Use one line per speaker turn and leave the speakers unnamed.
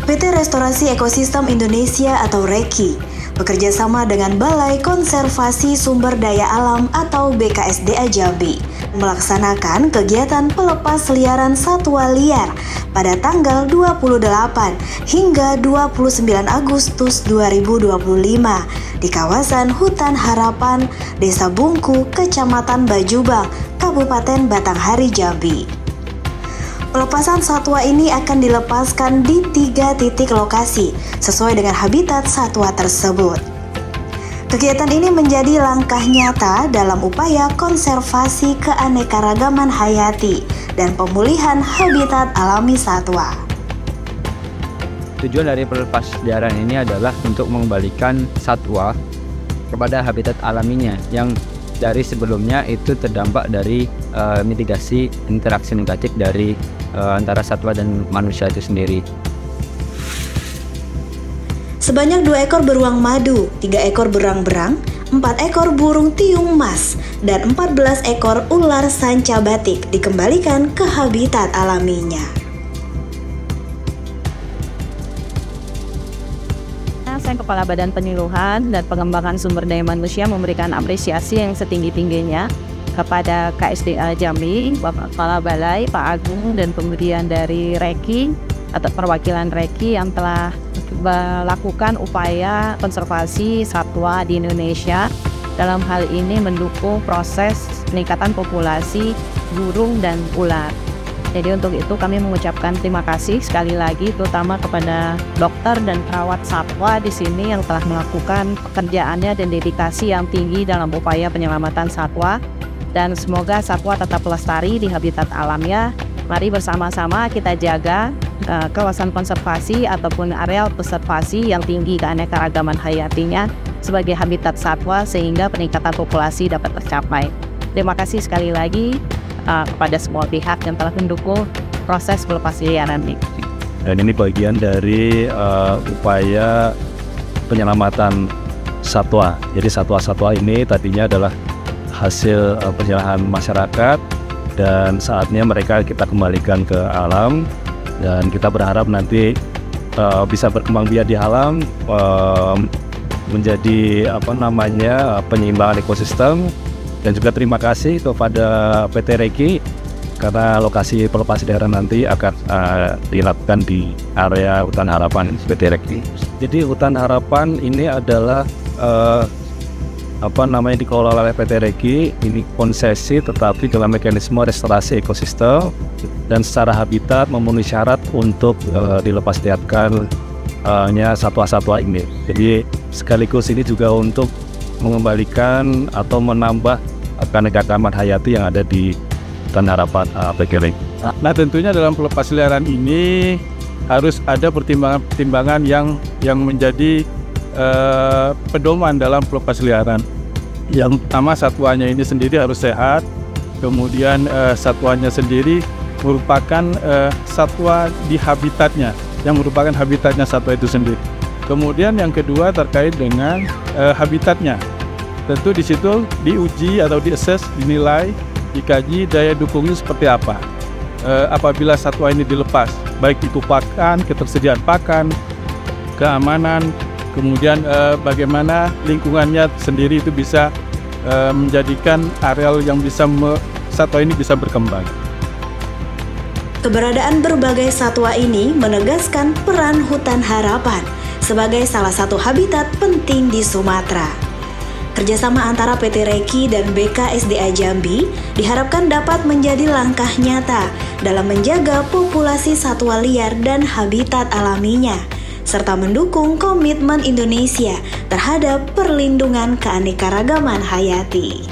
PT Restorasi Ekosistem Indonesia atau REKI bekerja sama dengan Balai Konservasi Sumber Daya Alam atau BKSDA Jambi melaksanakan kegiatan pelepas liaran satwa liar pada tanggal 28 hingga 29 Agustus 2025 di kawasan Hutan Harapan, Desa Bungku, Kecamatan Bajubang, Kabupaten Batanghari, Jambi. Pelepasan satwa ini akan dilepaskan di 3 titik lokasi sesuai dengan habitat satwa tersebut. Kegiatan ini menjadi langkah nyata dalam upaya konservasi keanekaragaman hayati dan pemulihan habitat alami satwa.
Tujuan dari pelepas liaran ini adalah untuk mengembalikan satwa kepada habitat alaminya yang dari sebelumnya itu terdampak dari mitigasi interaksi negatif dari antara satwa dan manusia itu sendiri.
Sebanyak 2 ekor beruang madu, 3 ekor berang-berang, 4 ekor burung tiung mas, dan 14 ekor ular sanca batik dikembalikan ke habitat alaminya.
Saya Kepala Badan Penyuluhan dan Pengembangan Sumber Daya Manusia memberikan apresiasi yang setinggi-tingginya kepada KSDA Jambi, Bapak Kepala Balai, Pak Agung, dan kemudian dari REKI atau perwakilan REKI yang telah melakukan upaya konservasi satwa di Indonesia. Dalam hal ini mendukung proses peningkatan populasi burung dan ular. Jadi untuk itu kami mengucapkan terima kasih sekali lagi terutama kepada dokter dan perawat satwa di sini yang telah melakukan pekerjaannya dan dedikasi yang tinggi dalam upaya penyelamatan satwa, dan semoga satwa tetap lestari di habitat alamnya. Mari bersama-sama kita jaga kawasan konservasi ataupun areal konservasi yang tinggi keanekaragaman hayatinya sebagai habitat satwa sehingga peningkatan populasi dapat tercapai. Terima kasih sekali lagi kepada semua pihak yang telah mendukung proses pelepas liaran ini.
Dan ini bagian dari upaya penyelamatan satwa. Jadi satwa-satwa ini tadinya adalah hasil penyerahan masyarakat dan saatnya mereka kita kembalikan ke alam, dan kita berharap nanti bisa berkembang biak di alam, menjadi penyeimbangan ekosistem. Dan juga terima kasih kepada PT REKI karena lokasi pelepas liaran nanti akan dilakukan di area Hutan Harapan PT REKI. Jadi Hutan Harapan ini adalah dikelola oleh PT REKI. Ini konsesi tetapi dalam mekanisme restorasi ekosistem dan secara habitat memenuhi syarat untuk dilepasliarkan satwa-satwa ini. Jadi sekaligus ini juga untuk mengembalikan atau menambah keanekaragaman hayati yang ada di Hutan Harapan PT REKI.
Nah, tentunya dalam pelepas liaran ini harus ada pertimbangan-pertimbangan yang menjadi pedoman dalam pelepas liaran. Yang pertama, satwanya ini sendiri harus sehat. Kemudian satwanya sendiri merupakan satwa di habitatnya, yang merupakan habitatnya satwa itu sendiri. Kemudian yang kedua terkait dengan habitatnya. Tentu di situ diuji atau di-assess, dinilai, dikaji daya dukungnya seperti apa. Apabila satwa ini dilepas, baik itu pakan, ketersediaan pakan, keamanan, kemudian bagaimana lingkungannya sendiri itu bisa menjadikan areal yang bisa satwa ini bisa berkembang.
Keberadaan berbagai satwa ini menegaskan peran Hutan Harapan sebagai salah satu habitat penting di Sumatera. Kerjasama antara PT REKI dan BKSDA Jambi diharapkan dapat menjadi langkah nyata dalam menjaga populasi satwa liar dan habitat alaminya, serta mendukung komitmen Indonesia terhadap perlindungan keanekaragaman hayati.